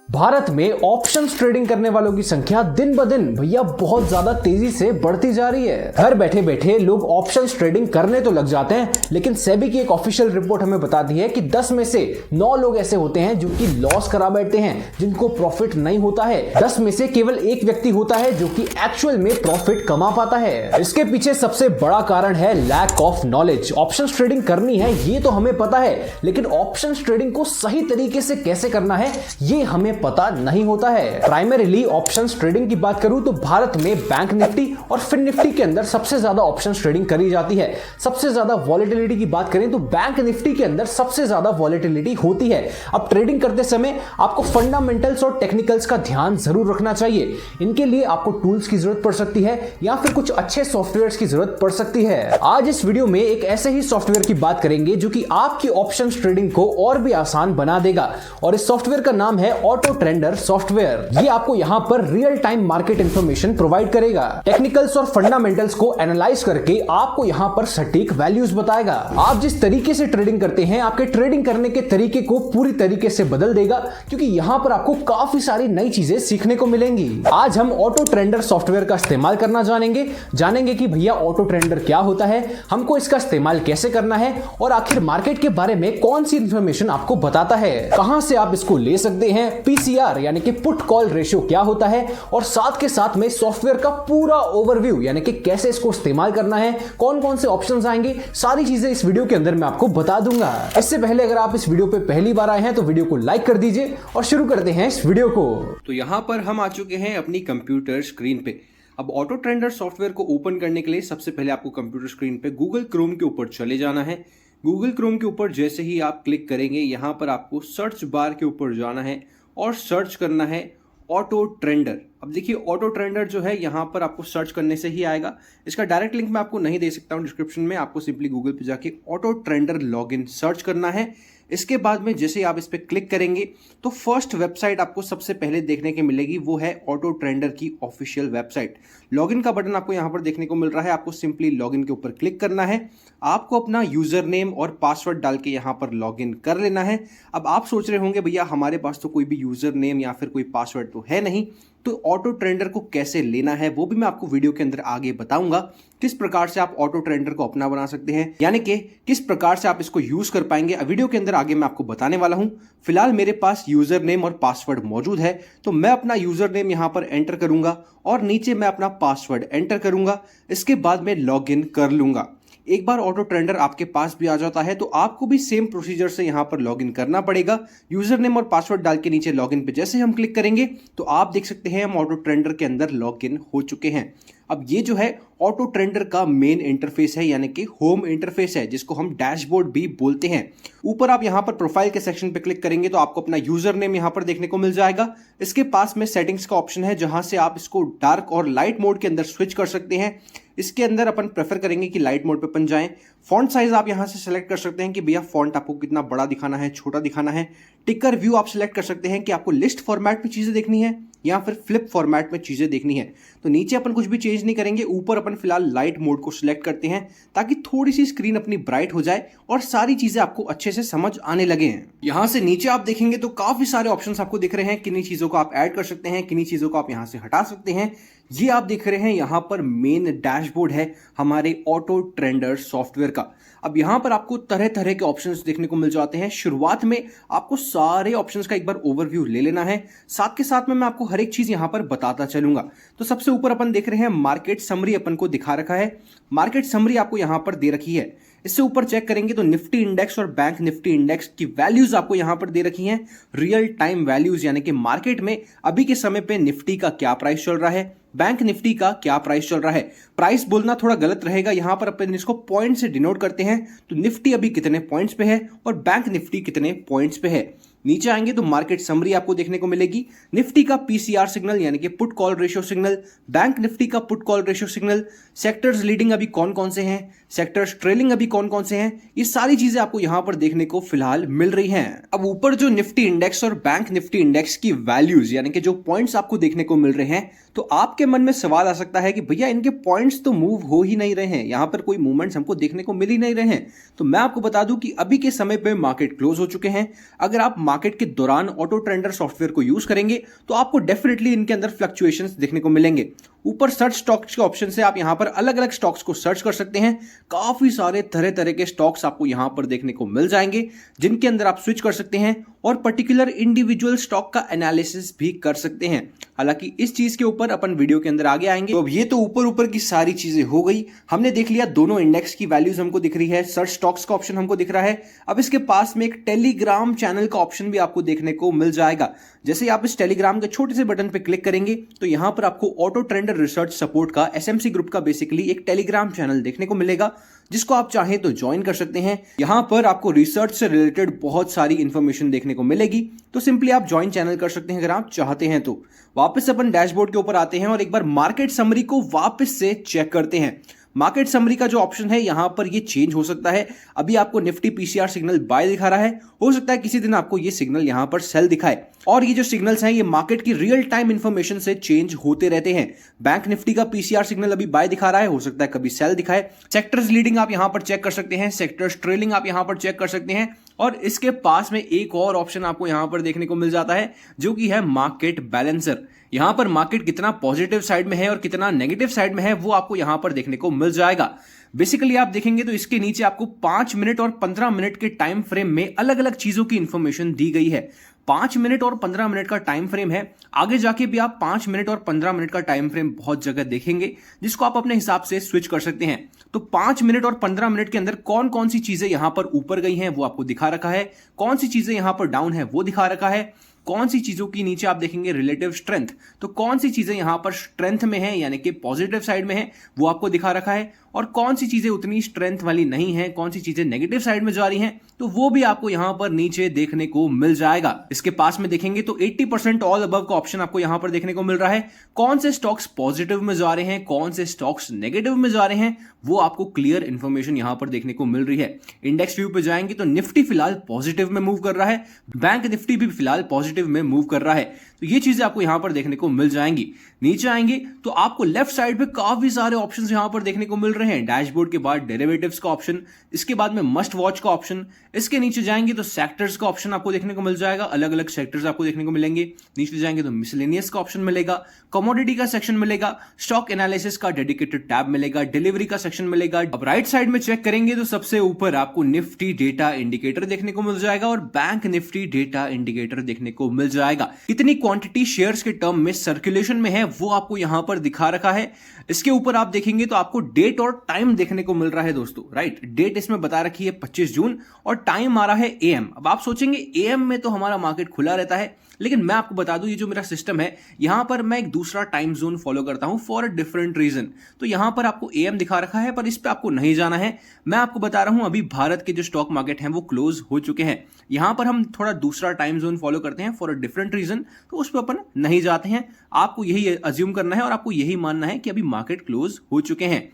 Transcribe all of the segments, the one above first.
भारत में options trading करने वालों की संख्या दिन ब दिन भैया बहुत ज्यादा तेजी से बढ़ती जा रही है। घर बैठे बैठे लोग ऑप्शंस ट्रेडिंग करने तो लग जाते हैं, लेकिन सेबी की एक ऑफिशियल रिपोर्ट हमें बताती है कि 10 में से 9 लोग ऐसे होते हैं जो कि लॉस करा बैठते हैं, जिनको प्रॉफिट नहीं होता है। 10 में से केवल एक व्यक्ति होता है जो कि एक्चुअल में प्रॉफिट कमा पाता है। इसके पीछे सबसे बड़ा कारण है lack of knowledge. Options trading करनी है ये तो हमें पता है, लेकिन ऑप्शंस ट्रेडिंग को सही तरीके से कैसे करना है ये हमें पता नहीं होता है। प्राइमरीली ऑप्शंस ट्रेडिंग की बात करूं तो भारत में बैंक निफ्टी और फिन निफ्टी के अंदर सबसे ज्यादा ऑप्शंस ट्रेडिंग करी जाती है। सबसे ज्यादा वॉलेटिलिटी की बात करें तो बैंक निफ्टी के अंदर सबसे ज्यादा वॉलेटिलिटी होती है। अब ट्रेडिंग करते समय आपको फंडामेंटल्स और टेक्निकल्स का ध्यान जरूर रखना चाहिए। इनके लिए आपको टूल्स की जरूरत पड़ सकती है या फिर कुछ अच्छे सॉफ्टवेयर की जरूरत पड़ सकती है। आज इस वीडियो में एक ऐसे ही सॉफ्टवेयर की बात करेंगे जो कि आपकी ऑप्शंस ट्रेडिंग को और भी आसान बना देगा, और इस सॉफ्टवेयर का नाम है ऑटो ट्रेंडर सॉफ्टवेयर। ये आपको यहां पर real time market information provide करेगा। टेक्निकल्स और फंडामेंटल्स को एनालाइज करके आपको यहां पर सटीक वैल्यूज बताएगा। आप जिस तरीके से ट्रेडिंग करते हैं आपके ट्रेडिंग करने के तरीके को पूरी तरीके से बदल देगा, क्योंकि यहां पर आपको काफी सारी नई चीजें सीखने को मिलेंगी। आज हम ऑटो ट्रेंडर सॉफ्टवेयर का इस्तेमाल करना जानेंगे कि भैया ऑटो ट्रेंडर क्या होता है, हमको इसका इस्तेमाल कैसे करना है, और आखिर मार्केट के बारे में कौन सी इंफॉर्मेशन आपको बताता है, कहां से आप इसको ले सकते हैं, पीसीआर यानी कि पुट कॉल रेशियो क्या होता है, और साथ के साथ में सॉफ्टवेयर का पूरा ओवरव्यू यानी कि कैसे इसको इस्तेमाल करना है, कौन कौन से ऑप्शंस आएंगे, सारी चीजें इस वीडियो के अंदर मैं आपको बता दूंगा। इससे पहले अगर आप इस वीडियो पे पहली बार आए हैं तो वीडियो को लाइक कर दीजिए और शुरू करते हैं इस वीडियो को। तो यहाँ पर हम आ चुके हैं अपनी कंप्यूटर स्क्रीन पे। अब ऑटो ट्रेंडर सॉफ्टवेयर को ओपन करने के लिए सबसे पहले आपको कंप्यूटर स्क्रीन पे गूगल क्रोम के ऊपर चले जाना है। गूगल क्रोम के ऊपर जैसे ही आप क्लिक करेंगे यहाँ पर आपको सर्च बार के ऊपर जाना है और सर्च करना है ऑटो ट्रेंडर। अब देखिए ऑटो ट्रेंडर जो है यहाँ पर आपको सर्च करने से ही आएगा। इसका डायरेक्ट लिंक मैं आपको नहीं दे सकता हूँ डिस्क्रिप्शन में, आपको सिंपली गूगल पे जाके ऑटो ट्रेंडर लॉगिन सर्च करना है। इसके बाद में जैसे आप इस पर क्लिक करेंगे तो फर्स्ट वेबसाइट आपको सबसे पहले देखने को मिलेगी, वो है ऑटो ट्रेंडर की ऑफिशियल वेबसाइट। लॉगिन का बटन आपको यहाँ पर देखने को मिल रहा है, आपको सिंपली लॉगिन के ऊपर क्लिक करना है। आपको अपना यूजर नेम और पासवर्ड डाल के यहाँ पर लॉगिन कर लेना है। अब आप सोच रहे होंगे भैया हमारे पास तो कोई भी यूजर नेम या फिर कोई पासवर्ड तो है नहीं, तो ऑटो ट्रेंडर को कैसे लेना है वो भी मैं आपको वीडियो के अंदर आगे बताऊंगा। किस प्रकार से आप ऑटो ट्रेंडर को अपना बना सकते हैं, यानी कि किस प्रकार से आप इसको यूज कर पाएंगे, वीडियो के अंदर आगे मैं आपको बताने वाला हूं। फिलहाल मेरे पास यूजर नेम और पासवर्ड मौजूद है, तो मैं अपना यूजर नेम यहां पर एंटर करूंगा और नीचे मैं अपना पासवर्ड एंटर करूंगा। इसके बाद मैं लॉग इन कर लूंगा। एक बार ऑटो ट्रेंडर आपके पास भी आ जाता है तो आपको भी सेम प्रोसीजर से यहां पर लॉगिन करना पड़ेगा। यूजर नेम और पासवर्ड डाल के नीचे लॉगिन पे जैसे हम क्लिक करेंगे तो आप देख सकते हैं हम ऑटो ट्रेंडर के अंदर लॉगिन हो चुके हैं। अब ये जो है ऑटो ट्रेंडर का मेन इंटरफेस है, यानी कि होम इंटरफेस है, जिसको हम डैशबोर्ड भी बोलते हैं। ऊपर आप यहां पर प्रोफाइल के सेक्शन पे क्लिक करेंगे तो आपको अपना यूजर नेम यहां पर देखने को मिल जाएगा। इसके पास में सेटिंग्स का ऑप्शन है जहां से आप इसको डार्क और लाइट मोड के अंदर स्विच कर सकते हैं। इसके अंदर अपन प्रेफर करेंगे कि लाइट मोड पे अपन जाएं। फॉन्ट साइज आप यहां से सेलेक्ट कर सकते हैं कि भैया फॉन्ट आपको कितना बड़ा दिखाना है, छोटा दिखाना है। टिकर व्यू आप सिलेक्ट कर सकते हैं कि आपको लिस्ट फॉर्मेट में चीजें देखनी है या फिर फ्लिप फॉर्मेट में चीजें देखनी है। तो नीचे अपन कुछ भी चेंज नहीं करेंगे, ऊपर अपन फिलहाल लाइट मोड को सिलेक्ट करते हैं ताकि थोड़ी सी स्क्रीन अपनी ब्राइट हो जाए और सारी चीजें आपको अच्छे से समझ आने लगे हैं। यहां से नीचे आप देखेंगे तो काफी सारे ऑप्शंस आपको दिख रहे हैं, किन्हीं चीजों को आप ऐड कर सकते हैं, किन्हीं चीजों को आप यहां से हटा सकते हैं। ये आप देख रहे हैं यहां पर मेन डैशबोर्ड है हमारे ऑटो ट्रेंडर सॉफ्टवेयर का। अब यहां पर आपको तरह तरह के ऑप्शंस देखने को मिल जाते हैं। शुरुआत में आपको सारे ऑप्शंस का एक बार ओवरव्यू ले लेना है, साथ के साथ में मैं आपको हर एक चीज यहां पर बताता चलूंगा। तो सबसे ऊपर अपन देख रहे हैं मार्केट समरी अपन को दिखा रखा है। मार्केट समरी आपको यहां पर दे रखी है। इससे ऊपर चेक करेंगे तो निफ्टी इंडेक्स और बैंक निफ्टी इंडेक्स की वैल्यूज आपको यहां पर दे रखी हैं। रियल टाइम वैल्यूज यानी कि मार्केट में अभी के समय पे निफ्टी का क्या प्राइस चल रहा है, बैंक निफ्टी का क्या प्राइस चल रहा है। प्राइस बोलना थोड़ा गलत रहेगा, यहां पर अपन इसको पॉइंट से डिनोट करते हैं। तो निफ्टी अभी कितने पॉइंट्स पे है और बैंक निफ्टी कितने पॉइंट्स पे है। नीचे आएंगे तो मार्केट समरी आपको देखने को मिलेगी। निफ्टी का पीसीआर सिग्नल यानी कि put call ratio signal, bank Nifty का put call ratio signal, sectors leading अभी कौन कौन से हैं, सेक्टर्स ट्रेलिंग अभी कौन कौन से हैं, ये सारी चीजें आपको यहां पर देखने को फिलहाल मिल रही हैं। अब ऊपर जो निफ्टी इंडेक्स और बैंक निफ्टी इंडेक्स की वैल्यूज यानी कि जो पॉइंट्स आपको देखने को मिल रहे हैं, तो आपके मन में सवाल आ सकता है कि भैया इनके पॉइंट्स तो मूव हो ही नहीं रहे हैं, यहां पर कोई मूवमेंट्स हमको देखने को मिल ही नहीं रहे हैं। तो मैं आपको बता दूं कि अभी के समय पे मार्केट क्लोज हो चुके हैं। अगर आप मार्केट के दौरान ऑटो ट्रेंडर सॉफ्टवेयर को यूज करेंगे तो आपको डेफिनेटली इनके अंदर फ्लक्चुएशंस देखने को मिलेंगे। ऊपर सर्च स्टॉक्स के ऑप्शन से आप यहां पर अलग अलग स्टॉक्स को सर्च कर सकते हैं। काफी सारे तरह तरह के स्टॉक्स आपको यहां पर देखने को मिल जाएंगे जिनके अंदर आप स्विच कर सकते हैं और पर्टिकुलर इंडिविजुअल स्टॉक का एनालिसिस भी कर सकते हैं। हालांकि इस चीज के ऊपर अपन वीडियो के अंदर आगे आएंगे। तो अब ये तो ऊपर ऊपर की सारी चीजें हो गई, हमने देख लिया दोनों इंडेक्स की वैल्यूज हमको दिख रही है, सर्च स्टॉक्स का ऑप्शन हमको दिख रहा है। अब इसके पास में एक टेलीग्राम चैनल का ऑप्शन भी आपको देखने को मिल जाएगा। जैसे आप इस टेलीग्राम के छोटे से बटन पे क्लिक करेंगे तो यहां पर आपको ऑटो ट्रेंडर रिसर्च सपोर्ट का एसएमसी ग्रुप का बेसिकली एक टेलीग्राम चैनल देखने को मिलेगा जिसको आप चाहें तो ज्वाइन कर सकते हैं। यहां पर आपको रिसर्च से रिलेटेड बहुत सारी इंफॉर्मेशन देखने को मिलेगी, तो सिंपली आप ज्वाइन चैनल कर सकते हैं अगर आप चाहते हैं तो। वापस अपन डैशबोर्ड के ऊपर आते हैं और एक बार मार्केट समरी को वापस से चेक करते हैं। मार्केट समरी का जो ऑप्शन है यहां पर ये चेंज हो सकता है। अभी आपको निफ्टी पीसीआर सिग्नल बाय दिखा रहा है, हो सकता है किसी दिन आपको ये सिग्नल यहां पर सेल दिखाए। और ये जो सिग्नल्स हैं ये मार्केट की रियल टाइम इंफॉर्मेशन से चेंज होते रहते हैं। बैंक निफ्टी का पीसीआर सिग्नल अभी बाय दिखा रहा है, हो सकता है कभी सेल दिखाए। सेक्टर्स लीडिंग आप यहां पर चेक कर सकते हैं, सेक्टर्स ट्रेलिंग आप यहां पर चेक कर सकते हैं। और इसके पास में एक और ऑप्शन आपको यहां पर देखने को मिल जाता है जो कि है मार्केट बैलेंसर। यहां पर मार्केट कितना पॉजिटिव साइड में है और कितना नेगेटिव साइड में है वो आपको यहां पर देखने को मिल जाएगा। बेसिकली आप देखेंगे तो इसके नीचे आपको 5 मिनट और 15 मिनट के टाइम फ्रेम में अलग अलग चीजों की इंफॉर्मेशन दी गई है। 5 मिनट और 15 मिनट का टाइम फ्रेम है, आगे जाके भी आप 5 मिनट और 15 मिनट का टाइम फ्रेम बहुत जगह देखेंगे जिसको आप अपने हिसाब से स्विच कर सकते हैं। तो 5 मिनट और 15 मिनट के अंदर कौन कौन सी चीजें यहां पर ऊपर गई हैं वो आपको दिखा रखा है, कौन सी चीजें यहां पर डाउन है वो दिखा रखा है, कौन सी चीजों की नीचे आप देखेंगे रिलेटिव स्ट्रेंथ, तो कौन सी चीजें यहां पर स्ट्रेंथ में है यानी कि पॉजिटिव साइड में है वो आपको दिखा रखा है, और कौन सी चीजें उतनी स्ट्रेंथ वाली नहीं है, कौन सी चीजें नेगेटिव साइड में जा रही हैं तो वो भी आपको यहां पर नीचे देखने को मिल जाएगा। इसके पास में देखेंगे तो 80% ऑल अबव का ऑप्शन आपको यहां पर देखने को मिल रहा है। कौन से स्टॉक्स पॉजिटिव में जा रहे हैं, कौन से स्टॉक्स नेगेटिव में जा रहे हैं वो आपको क्लियर इंफॉर्मेशन यहां पर देखने को मिल रही है। इंडेक्स व्यू पे जाएंगे तो निफ्टी फिलहाल पॉजिटिव में मूव कर रहा है, बैंक निफ्टी भी फिलहाल पॉजिटिव में मूव कर रहा है, तो ये चीजें आपको यहां पर देखने को मिल जाएंगी। नीचे आएंगे तो आपको लेफ्ट साइड पे काफी सारे ऑप्शंस यहां पर देखने को मिल रहे हैं। डैशबोर्ड के बाद डेरिवेटिव्स का ऑप्शन, इसके बाद में मस्ट वॉच का ऑप्शन, इसके नीचे जाएंगे तो सेक्टर्स का ऑप्शन आपको देखने को मिल जाएगा, अलग अलग सेक्टर्स आपको देखने को मिलेंगे। नीचे जाएंगे तो मिसलेनियस का ऑप्शन मिलेगा, कमोडिटी का सेक्शन मिलेगा, स्टॉक एनालिसिस का डेडिकेटेड टैब मिलेगा, डिलीवरी का सेक्शन मिलेगा। अब राइट साइड में चेक करेंगे तो सबसे ऊपर आपको निफ्टी डेटा इंडिकेटर देखने को मिल जाएगा और बैंक निफ्टी डेटा इंडिकेटर देखने को मिल जाएगा। कितनी क्वांटिटी शेयर्स के टर्म में सर्कुलेशन में है वो आपको यहां पर दिखा रखा है। इसके ऊपर आप देखेंगे तो आपको डेट और टाइम देखने को मिल रहा है दोस्तों, राइट। डेट इसमें बता रखी है 25 जून और टाइम आ रहा है एएम। अब आप सोचेंगे एएम में तो हमारा मार्केट खुला रहता है, लेकिन मैं आपको बता दूं ये जो मेरा सिस्टम है यहां पर मैं एक दूसरा टाइम जोन फॉलो करता हूं फॉर अ डिफरेंट रीजन। तो यहां पर आपको एएम दिखा रखा है पर इस पे आपको नहीं जाना है। मैं आपको बता रहा हूं अभी भारत के जो स्टॉक मार्केट हैं वो क्लोज हो चुके हैं। यहां पर हम थोड़ा दूसरा टाइम जोन फॉलो करते हैं फॉर अ डिफरेंट रीजन, तो उस पर अपन नहीं जाते हैं। आपको यही अज्यूम करना है और आपको यही मानना है कि अभी मार्केट क्लोज हो चुके हैं।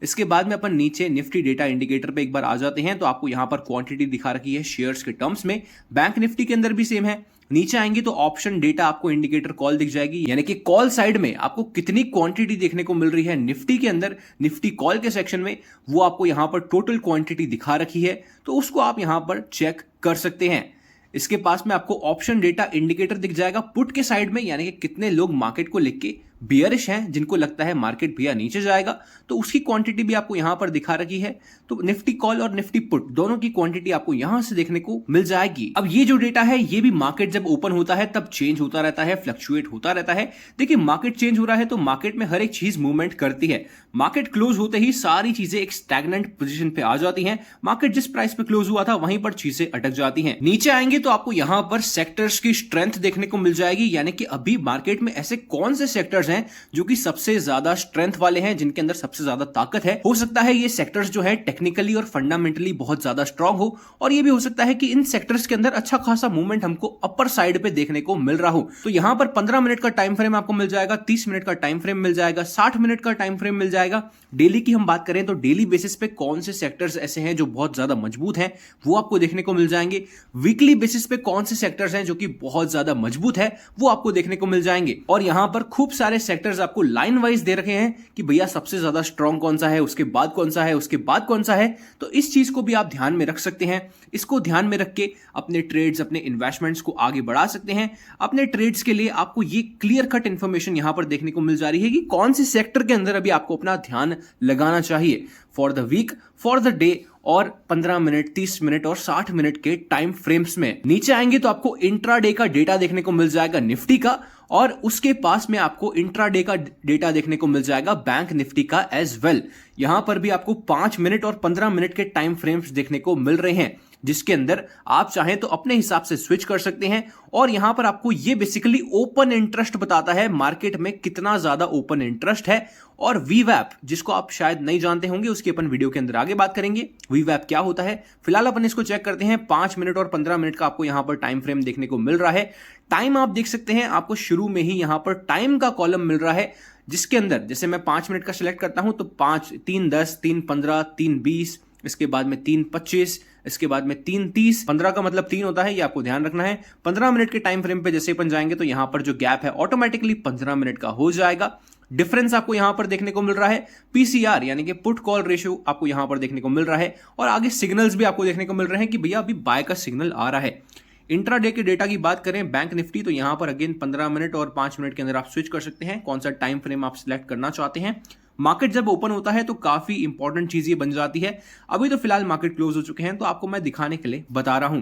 इसके बाद में अपन नीचे निफ्टी डेटा इंडिकेटर पे एक बार आ जाते हैं तो आपको यहां पर क्वांटिटी दिखा रखी है शेयर्स के टर्म्स में। बैंक निफ्टी के अंदर भी सेम है। नीचे आएंगे तो ऑप्शन डेटा आपको इंडिकेटर कॉल दिख जाएगी, यानी कि कॉल साइड में आपको कितनी क्वांटिटी देखने को मिल रही है निफ्टी के अंदर। निफ्टी कॉल के सेक्शन में वो आपको यहां पर टोटल क्वांटिटी दिखा रखी है, तो उसको आप यहां पर चेक कर सकते हैं। इसके पास में आपको ऑप्शन डेटा इंडिकेटर दिख जाएगा पुट के साइड में, यानी कि कितने लोग मार्केट को लेके बियरिश हैं, जिनको लगता है मार्केट भैया नीचे जाएगा, तो उसकी क्वांटिटी भी आपको यहां पर दिखा रखी है। तो निफ्टी कॉल और निफ्टी पुट दोनों की क्वांटिटी आपको यहां से देखने को मिल जाएगी। अब ये जो डेटा है ये भी मार्केट जब ओपन होता है तब चेंज होता रहता है, फ्लक्चुएट होता रहता है। देखिए मार्केट चेंज हो रहा है तो मार्केट में हर एक चीज मूवमेंट करती है। मार्केट क्लोज होते ही सारी चीजें एक स्टैग्नेंट पोजीशन पे आ जाती हैं। मार्केट जिस प्राइस पे क्लोज हुआ था वहीं पर चीजें अटक जाती हैं। नीचे आएंगे तो आपको यहां पर सेक्टर्स की स्ट्रेंथ देखने को मिल जाएगी, यानी कि अभी मार्केट में ऐसे कौन से सेक्टर्स हैं जो कि सबसे ज्यादा स्ट्रेंथ वाले हैं, जिनके अंदर सबसे ज्यादा ताकत है। हो सकता है ये सेक्टर्स जो है टेक्निकली और फंडामेंटली बहुत ज्यादा स्ट्रांग हो, और ये भी हो सकता है कि इन सेक्टर्स के अंदर अच्छा खासा मूवमेंट हमको अपर साइड पे देखने को मिल रहा हो। तो यहां पर 15 मिनट का टाइम फ्रेम आपको मिल जाएगा, 30 मिनट का टाइम फ्रेम मिल जाएगा, 60 मिनट का टाइम फ्रेम मिल जाएगा। डेली की हम बात करें तो डेली बेसिस पे कौन से सेक्टर्स ऐसे हैं जो बहुत ज्यादा मजबूत हैं वो आपको देखने को मिल जाएंगे। वीकली बेसिस पे कौन से सेक्टर्स हैं जो कि बहुत ज्यादा मजबूत है वो आपको देखने को मिल जाएंगे। और यहां पर खूब सारे सारे सेक्टर्स आपको लाइन वाइज दे रखे हैं कि भैया सबसे ज्यादा स्ट्रॉन्ग कौन सा है, उसके बाद कौन सा है, उसके बाद कौन सा है। तो इस चीज को भी आप ध्यान में रख सकते हैं। इसको ध्यान में रख के अपने ट्रेड्स, अपने इन्वेस्टमेंट्स को आगे बढ़ा सकते हैं। अपने ट्रेड्स के लिए आपको ये क्लियर कट इंफॉर्मेशन यहां पर देखने को मिल जा रही है कि कौन से सेक्टर के अंदर अभी आपको अपना ध्यान लगाना चाहिए for the week, for the day, और 15 मिनट, 30 मिनट और 60 मिनट के टाइम फ्रेम्स में। नीचे आएंगे तो आपको इंट्राडे का डेटा देखने को मिल जाएगा निफ्टी का, और उसके पास में आपको इंट्राडे का डेटा देखने को मिल जाएगा बैंक निफ्टी का एज वेल। यहां पर भी आपको 5 मिनट और 15 मिनट के टाइम फ्रेम्स देखने को मिल रहे हैं, जिसके अंदर आप चाहें तो अपने हिसाब से स्विच कर सकते हैं। और यहां पर आपको ये बेसिकली ओपन इंटरेस्ट बताता है, मार्केट में कितना ज्यादा ओपन इंटरेस्ट है। और वीवैप, जिसको आप शायद नहीं जानते होंगे, उसकी अपन वीडियो के अंदर आगे बात करेंगे। वीवैप क्या होता है, फिलहाल अपन इसको चेक करते हैं। 5 मिनट और 15 मिनट का आपको यहां पर टाइम फ्रेम देखने को मिल रहा है। टाइम आप देख सकते हैं, आपको शुरू में ही यहां पर टाइम का कॉलम मिल रहा है, जिसके अंदर जैसे मैं 5 मिनट का सिलेक्ट करता हूं तो 5, 3:10, 3:15, 3:20, इसके बाद में 3:25, इसके बाद में 3:30। 15 का मतलब 3 होता है, ये आपको ध्यान रखना है। 15 मिनट के टाइम फ्रेम पे जैसे अपन जाएंगे तो यहां पर जो गैप है ऑटोमेटिकली 15 मिनट का हो जाएगा। डिफरेंस आपको यहां पर देखने को मिल रहा है। पीसीआर यानी कि पुट कॉल रेशियो आपको यहां पर देखने को मिल रहा है, और आगे सिग्नल्स भी आपको देखने को मिल रहे हैं कि भैया अभी बाय का सिग्नल आ रहा है। इंट्राडे के डेटा की बात करें बैंक निफ्टी, तो यहां पर अगेन 15 मिनट और 5 मिनट के अंदर आप स्विच कर सकते हैं कौन सा टाइम फ्रेम आप सिलेक्ट करना चाहते हैं। मार्केट जब ओपन होता है तो काफी इंपॉर्टेंट चीज ये बन जाती है। अभी तो फिलहाल मार्केट क्लोज हो चुके हैं, तो आपको मैं दिखाने के लिए बता रहा हूं।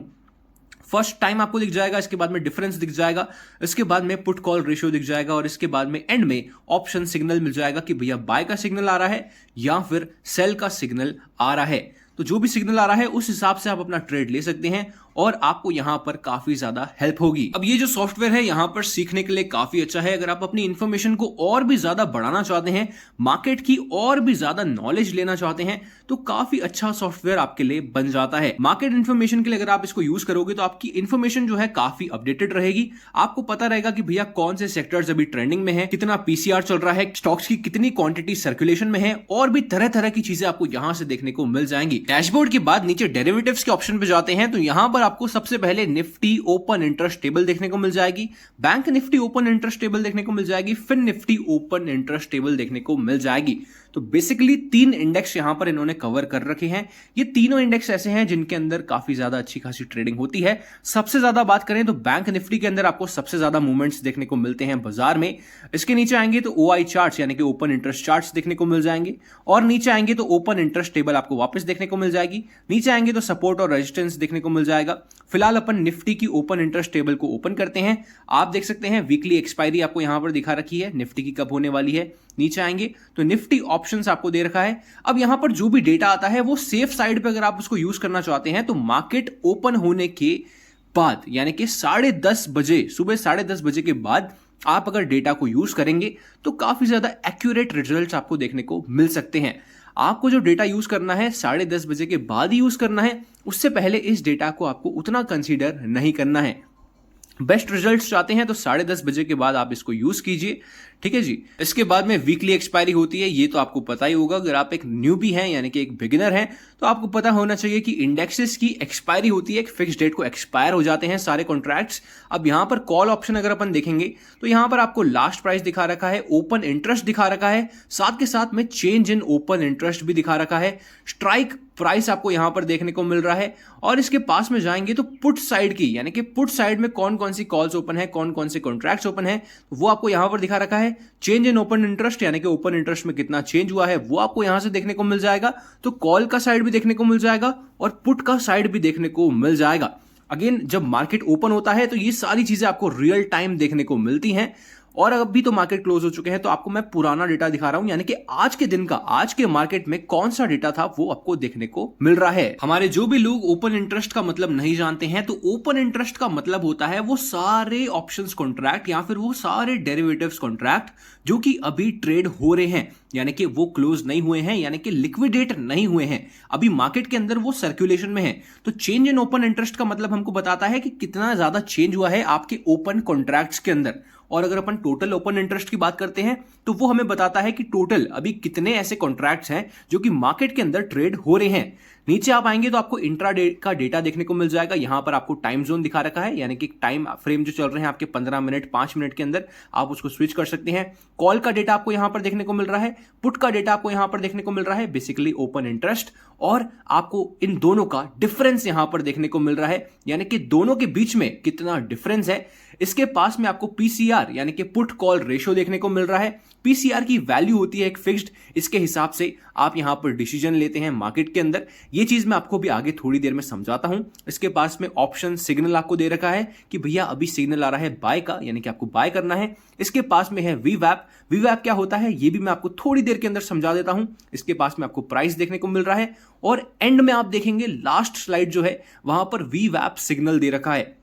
फर्स्ट टाइम आपको दिख जाएगा, इसके बाद में डिफरेंस दिख जाएगा, इसके बाद में पुट कॉल रेशियो दिख जाएगा, और इसके बाद में एंड में ऑप्शन सिग्नल मिल जाएगा कि भैया बाय का सिग्नल आ रहा है या फिर सेल का सिग्नल आ रहा है। तो जो भी सिग्नल आ रहा है उस हिसाब से आप अपना ट्रेड ले सकते हैं, और आपको यहां पर काफी ज्यादा हेल्प होगी। अब ये जो सॉफ्टवेयर है यहां पर सीखने के लिए काफी अच्छा है। अगर आप अपनी इंफॉर्मेशन को और भी ज्यादा बढ़ाना चाहते हैं, मार्केट की और भी ज्यादा नॉलेज लेना चाहते हैं, तो काफी अच्छा सॉफ्टवेयर आपके लिए बन जाता है। मार्केट इंफॉर्मेशन के लिए अगर आप इसको यूज करोगे तो आपकी इंफॉर्मेशन जो है काफी अपडेटेड रहेगी। आपको पता रहेगा कि भैया कौन से सेक्टर्स अभी ट्रेंडिंग में है, कितना पीसीआर चल रहा है, स्टॉक्स की कितनी क्वांटिटी सर्कुलेशन में है, और भी तरह तरह की चीजें आपको यहां से देखने को मिल जाएंगी। डैशबोर्ड के बाद नीचे डेरिवेटिव्स के ऑप्शन पे जाते हैं, तो यहां पर आपको सबसे पहले निफ्टी ओपन इंटरेस्ट टेबल देखने को मिल जाएगी, Bank Nifty open interest table देखने को मिल जाएगी, Fin Nifty open interest table देखने को मिल जाएगी। तो बेसिकली 3 इंडेक्स यहां पर इन्होंने कवर कर रखे हैं। ये तीनों इंडेक्स ऐसे हैं जिनके अंदर काफी ज्यादा अच्छी खासी ट्रेडिंग होती है। सबसे ज्यादा बात करें तो बैंक निफ्टी के अंदर आपको सबसे ज्यादा मूवमेंट्स देखने को मिलते हैं बाजार में। इसके नीचे आएंगे तो ओआई चार्ट्स यानी कि ओपन इंटरेस्ट चार्ट्स देखने को मिल जाएंगे, और नीचे आएंगे तो ओपन इंटरेस्ट टेबल आपको वापस देखने को मिल जाएगी। नीचे आएंगे तो सपोर्ट और रेजिस्टेंस देखने को मिल जाएगा। फिलहाल अपन निफ्टी की ओपन इंटरेस्ट टेबल को ओपन करते हैं। आप देख सकते हैं वीकली एक्सपायरी आपको यहां पर दिखा रखी है, निफ्टी की कब होने वाली है। नीचे आएंगे तो निफ्टी ऑप्शंस आपको दे रखा है। अब यहां पर जो भी डेटा आता है वो सेफ साइड पे अगर आप उसको यूज करना चाहते हैं तो मार्केट ओपन होने के बाद यानी कि 10:30 बजे, सुबह 10:30 बजे के बाद आप अगर डेटा को यूज करेंगे तो काफी ज्यादा एक्यूरेट रिजल्ट्स आपको देखने को मिल सकते हैं। आपको जो डेटा यूज करना है 10:30 बजे के बाद ही यूज करना है, उससे पहले इस डेटा को आपको उतना कंसीडर नहीं करना है। बेस्ट रिजल्ट्स चाहते हैं तो 10:30 बजे के बाद आप इसको यूज कीजिए, ठीक है जी। इसके बाद में वीकली एक्सपायरी होती है, ये तो आपको पता ही होगा। अगर आप एक न्यूबी हैं यानी कि एक बिगिनर हैं तो आपको पता होना चाहिए कि इंडेक्सेस की एक्सपायरी होती है, एक फिक्स डेट को एक्सपायर हो जाते हैं सारे कॉन्ट्रैक्ट्स। अब यहां पर कॉल ऑप्शन अगर अपन देखेंगे तो यहां पर आपको लास्ट प्राइस दिखा रखा है, ओपन इंटरेस्ट दिखा रखा है, साथ के साथ में चेंज इन ओपन इंटरेस्ट भी दिखा रखा है, स्ट्राइक प्राइस आपको यहां पर देखने को मिल रहा है। और इसके पास में जाएंगे तो पुट साइड की यानी कि पुट साइड में कौन कौन सी कॉल्स ओपन है, कौन कौन से कॉन्ट्रैक्ट्स ओपन है, वो आपको यहां पर दिखा रखा है। चेंज इन ओपन इंटरेस्ट यानी कि ओपन इंटरेस्ट में कितना चेंज हुआ है वो आपको यहां से देखने को मिल जाएगा। तो कॉल का साइड भी देखने को मिल जाएगा और पुट का साइड भी देखने को मिल जाएगा। अगेन जब मार्केट ओपन होता है तो ये सारी चीजें आपको रियल टाइम देखने को मिलती हैं। और अभी तो मार्केट क्लोज हो चुके हैं तो आपको मैं पुराना डेटा दिखा रहा हूं, यानी कि आज के दिन का, आज के मार्केट में कौन सा डेटा था वो आपको देखने को मिल रहा है। हमारे जो भी लोग ओपन इंटरेस्ट का मतलब नहीं जानते हैं, तो ओपन इंटरेस्ट का मतलब होता है वो सारे ऑप्शंस कॉन्ट्रैक्ट या फिर वो सारे डेरिवेटिव्स कॉन्ट्रैक्ट जो कि अभी ट्रेड हो रहे हैं, यानी कि वो क्लोज नहीं हुए हैं, यानी कि लिक्विडेट नहीं हुए हैं, अभी मार्केट के अंदर वो सर्कुलेशन में है। तो चेंज इन ओपन इंटरेस्ट का मतलब हमको बताता है कि कितना ज्यादा चेंज हुआ है आपके ओपन कॉन्ट्रैक्ट्स के अंदर। और अगर अपन टोटल ओपन इंटरेस्ट की बात करते हैं तो वो हमें बताता है कि टोटल अभी कितने ऐसे कॉन्ट्रैक्ट्स हैं जो कि मार्केट के अंदर ट्रेड हो रहे हैं। नीचे आप आएंगे तो आपको इंट्राडे का डेटा देखने को मिल जाएगा। यहां पर आपको टाइम जोन दिखा रखा है, यानी कि टाइम फ्रेम जो चल रहे हैं आपके 15 मिनट 5 मिनट के अंदर आप उसको स्विच कर सकते हैं। कॉल का डेटा आपको यहां पर देखने को मिल रहा है, पुट का डेटा आपको यहां पर देखने को मिल रहा है, बेसिकली ओपन इंटरेस्ट, और आपको इन दोनों का डिफरेंस यहां पर देखने को मिल रहा है, यानी कि दोनों के बीच में कितना डिफरेंस है। इसके पास में आपको पीसीआर यानी कि पुट कॉल रेशियो देखने को मिल रहा है। पीसीआर की वैल्यू होती है एक फिक्स्ड, इसके हिसाब से आप यहां पर डिसीजन लेते हैं मार्केट के अंदर। ये चीज मैं आपको भी आगे थोड़ी देर में समझाता हूं। इसके पास में ऑप्शन सिग्नल आपको दे रखा है कि भैया अभी सिग्नल आ रहा है बाय का, यानी कि आपको बाय करना है। इसके पास में है वीवैप। वीवैप क्या होता है ये भी मैं आपको थोड़ी देर के अंदर समझा देता हूं। इसके पास में आपको प्राइस देखने को मिल रहा है और एंड में आप देखेंगे लास्ट स्लाइड जो है वहां पर वीवैप सिग्नल दे रखा है।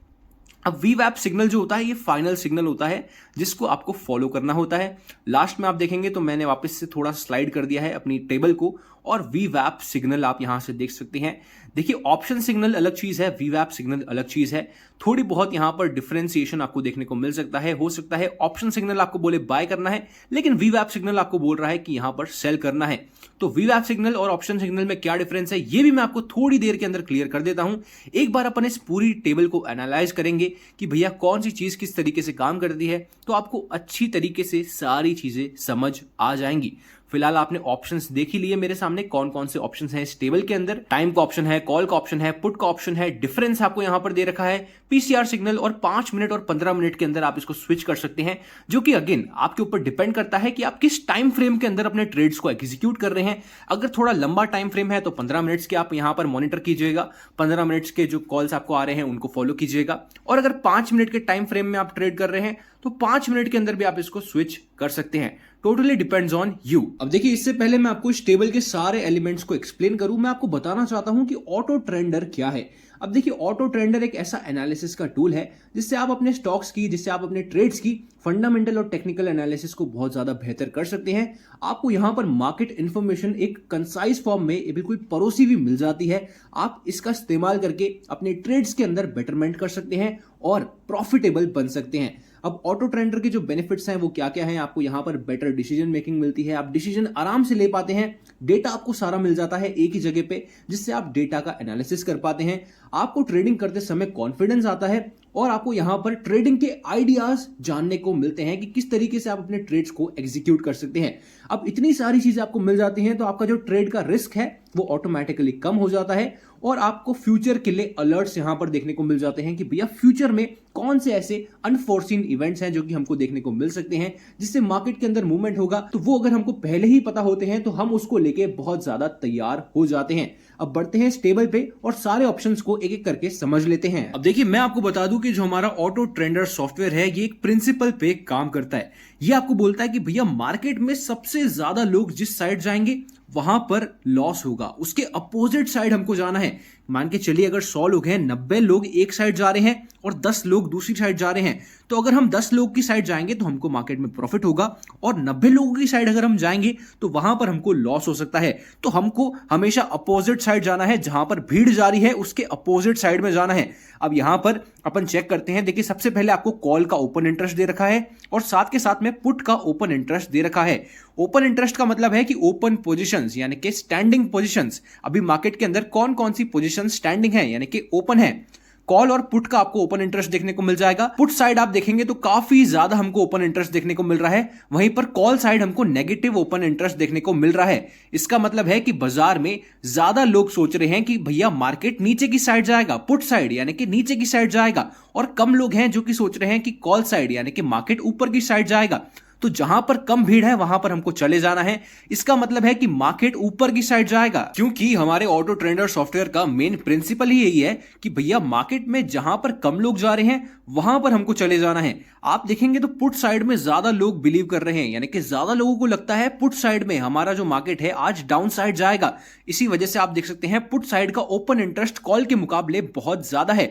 अब वीवैप सिग्नल जो होता है ये फाइनल सिग्नल होता है जिसको आपको फॉलो करना होता है। लास्ट में आप देखेंगे तो मैंने वापस से थोड़ा स्लाइड कर दिया है अपनी टेबल को, और वीवैप सिग्नल आप यहां से देख सकते हैं। देखिए ऑप्शन सिग्नल अलग चीज है, वीवैप सिग्नल अलग चीज है। थोड़ी बहुत यहां पर डिफरेंशिएशन आपको देखने को मिल सकता है। हो सकता है ऑप्शन सिग्नल आपको बोले बाय करना है, लेकिन वीवैप सिग्नल आपको बोल रहा है कि यहां पर सेल करना है। तो वीवैप सिग्नल और ऑप्शन सिग्नल में क्या डिफरेंस है ये भी मैं आपको थोड़ी देर के अंदर क्लियर कर देता हूं। एक बार अपन इस पूरी टेबल को एनालाइज करेंगे कि भैया कौन सी चीज किस तरीके से काम करती है, तो आपको अच्छी तरीके से सारी चीजें समझ आ जाएंगी। फिलहाल आपने ऑप्शंस देख ही लिए मेरे सामने, कौन कौन से ऑप्शंस हैं इस टेबल के अंदर। टाइम का ऑप्शन है, कॉल का ऑप्शन है, पुट का ऑप्शन है, डिफरेंस आपको यहां पर दे रखा है, पीसीआर सिग्नल, और 5 मिनट और 15 मिनट के अंदर आप इसको स्विच कर सकते हैं, जो कि अगेन आपके ऊपर डिपेंड करता है कि आप किस टाइम फ्रेम के अंदर अपने ट्रेड्स को एग्जीक्यूट कर रहे हैं। अगर थोड़ा लंबा टाइम फ्रेम है तो 15 मिनट्स के आप यहां पर मॉनिटर कीजिएगा, 15 मिनट्स के जो कॉल्स आपको आ रहे हैं उनको फॉलो कीजिएगा। और अगर 5 मिनट के टाइम फ्रेम में आप ट्रेड कर रहे हैं तो 5 मिनट के अंदर भी आप इसको स्विच कर सकते हैं। Totally depends on you. अब देखिए इससे पहले मैं आपको इस टेबल के सारे एलिमेंट्स को एक्सप्लेन करूं, मैं आपको बताना चाहता हूं कि ऑटो ट्रेंडर क्या है। अब देखिए ऑटो ट्रेंडर एक ऐसा एनालिसिस का टूल है जिससे आप अपने स्टॉक्स की, जिससे आप अपने ट्रेड्स की फंडामेंटल और टेक्निकल एनालिसिस को बहुत ज्यादा बेहतर कर सकते हैं। आपको यहां पर मार्केट इंफॉर्मेशन एक कंसाइज फॉर्म में बिल्कुल परोसी हुई मिल जाती है। आप इसका इस्तेमाल करके अपने ट्रेड्स के अंदर बेटरमेंट कर सकते हैं और प्रॉफिटेबल बन सकते हैं। अब ऑटो ट्रेंडर के जो बेनिफिट्स हैं वो क्या क्या हैं, आपको यहां पर बेटर डिसीजन मेकिंग मिलती है, आप डिसीजन आराम से ले पाते हैं, डेटा आपको सारा मिल जाता है एक ही जगह पे जिससे आप डेटा का एनालिसिस कर पाते हैं, आपको ट्रेडिंग करते समय कॉन्फिडेंस आता है और आपको यहां पर ट्रेडिंग के आइडियाज जानने को मिलते हैं कि किस तरीके से आप अपने ट्रेड्स को एग्जीक्यूट कर सकते हैं। अब इतनी सारी चीजें आपको मिल जाती हैं तो आपका जो ट्रेड का रिस्क है वो ऑटोमेटिकली कम हो जाता है और आपको फ्यूचर के लिए अलर्ट्स यहां पर देखने को मिल जाते हैं कि भैया फ्यूचर में कौन से ऐसे अनफोर्सीन इवेंट्स हैं जो कि हमको देखने को मिल सकते हैं जिससे मार्केट के अंदर मूवमेंट होगा। तो वो अगर हमको पहले ही पता होते हैं तो हम उसको लेके बहुत ज्यादा तैयार हो जाते हैं। अब बढ़ते हैं इस टेबल पे और सारे ऑप्शंस को एक एक करके समझ लेते हैं। अब देखिए मैं आपको बता दूं कि जो हमारा ऑटो ट्रेंडर सॉफ्टवेयर है ये एक प्रिंसिपल पे काम करता है। ये आपको बोलता है कि भैया मार्केट में सबसे ज्यादा लोग जिस साइड जाएंगे वहां पर लॉस होगा, उसके अपोजिट साइड हमको जाना है। मान के चलिए अगर 100 लोग हैं, 90 लोग एक साइड जा रहे हैं और 10 लोग दूसरी साइड जा रहे हैं, तो अगर हम 10 लोग की साइड जाएंगे तो हमको मार्केट में प्रॉफिट होगा और 90 लोगों की साइड अगर हम जाएंगे तो वहां पर हमको लॉस हो सकता है। तो हमको हमेशा अपोजिट साइड जाना है, जहां पर भीड़ जारी है उसके अपोजिट साइड में जाना है। अब यहां पर अपन चेक करते हैं। देखिए सबसे पहले आपको कॉल का ओपन इंटरेस्ट दे रखा है और साथ के साथ में पुट का ओपन इंटरेस्ट दे रखा है। ओपन इंटरेस्ट का मतलब है कि ओपन पोजीशंस यानी कि स्टैंडिंग पोजीशंस, अभी मार्केट के अंदर कौन कौन सी पोजीशन स्टैंडिंग है यानी कि ओपन है। कॉल और पुट का आपको ओपन इंटरेस्ट देखने को मिल जाएगा। पुट साइड आप देखेंगे तो काफी ज्यादा हमको ओपन इंटरेस्ट देखने को मिल रहा है, वहीं पर कॉल साइड हमको नेगेटिव ओपन इंटरेस्ट देखने को मिल रहा है। इसका मतलब है कि बाजार में ज्यादा लोग सोच रहे हैं कि भैया मार्केट नीचे की साइड जाएगा, पुट साइड यानी कि नीचे की साइड जाएगा, और कम लोग हैं जो कि सोच रहे हैं कि कॉल साइड यानी कि मार्केट ऊपर की साइड जाएगा। तो जहां पर कम भीड़ है वहां पर हमको चले जाना है। इसका मतलब है कि मार्केट ऊपर की साइड जाएगा, क्योंकि हमारे ऑटो ट्रेंडर सॉफ्टवेयर का मेन प्रिंसिपल ही यही है कि भैया मार्केट में जहां पर कम लोग जा रहे हैं वहां पर हमको चले जाना है। आप देखेंगे तो पुट साइड में ज्यादा लोग बिलीव कर रहे हैं, यानी कि ज्यादा लोगों को लगता है पुट साइड में हमारा जो मार्केट है आज डाउन साइड जाएगा। इसी वजह से आप देख सकते हैं पुट साइड का ओपन इंटरेस्ट कॉल के मुकाबले बहुत ज्यादा है।